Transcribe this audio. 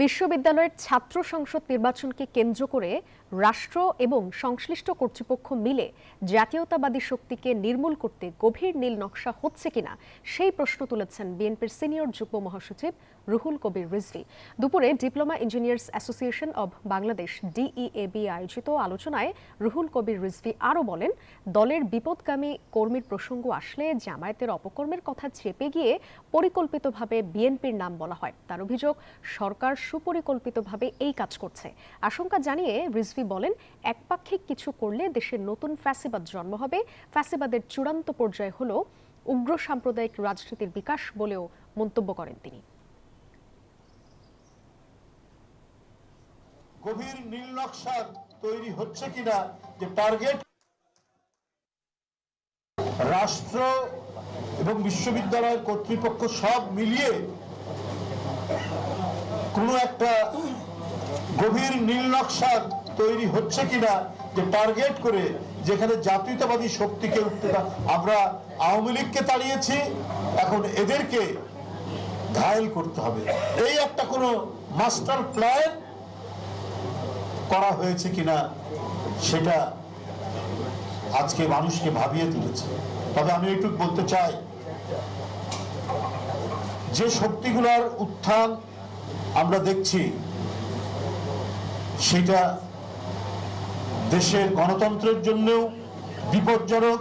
বিশ্ববিদ্যালয়ের ছাত্র সংসদ নির্বাচনকে কেন্দ্র করে রাষ্ট্র এবং সংশ্লিষ্ট কর্তৃপক্ষ মিলে জাতীয়তাবাদী শক্তিকে নির্মূল করতে গভীর নীল নকশা হচ্ছে কিনা সেই প্রশ্ন তুলেছেন বিএনপির সিনিয়র যুগ্ম মহাসচিব রুহুল কবির রিজভী। দুপুরে diploma engineers association of Bangladesh DEAB আয়োজিত আলোচনায় রুহুল কবির রিজভী আরও বলেন, দলের বিপদগামী কর্মীর প্রসঙ্গ আসলে জামায়াতের অপকর্মের কথা চেপে গিয়ে পরিকল্পিতভাবে বিএনপির নাম বলা হয়। তার অভিযোগ, সরকার সুপরিকল্পিতভাবে এই কাজ করছে। আশঙ্কা জানিয়ে রিজভী বলেন, একপাক্ষিক কিছু করলে দেশের নতুন ফ্যাসিবাদ জন্ম হবে। ফ্যাসিবাদের চূড়ান্ত পর্যায়ে হল উগ্র সাম্প্রদায়িক রাজনীতির বিকাশ বলেও মন্তব্য করেন তিনি। গভীর নীল নকশা তৈরি হচ্ছে কিনা যে টার্গেট রাষ্ট্র এবং বিশ্ববিদ্যালয়ের কর্তৃপক্ষ সব মিলিয়ে কোনো একটা গভীর নীল নকশা তৈরি হচ্ছে কিনা যে টার্গেট করে যেখানে জাতীয়তাবাদী শক্তিকে উঠতে, আমরা আওয়ামী লীগকে তাড়িয়েছি, এখন এদেরকে ঘায়েল করতে হবে, এই একটা কোনো মাস্টার প্ল্যান করা হয়েছে কিনা সেটা আজকে মানুষকে ভাবিয়ে তুলেছে। তবে আমি এইটুকু বলতে চাই, যে শক্তিগুলোর উত্থান আমরা দেখছি সেটা দেশের গণতন্ত্রের জন্যও বিপজ্জনক।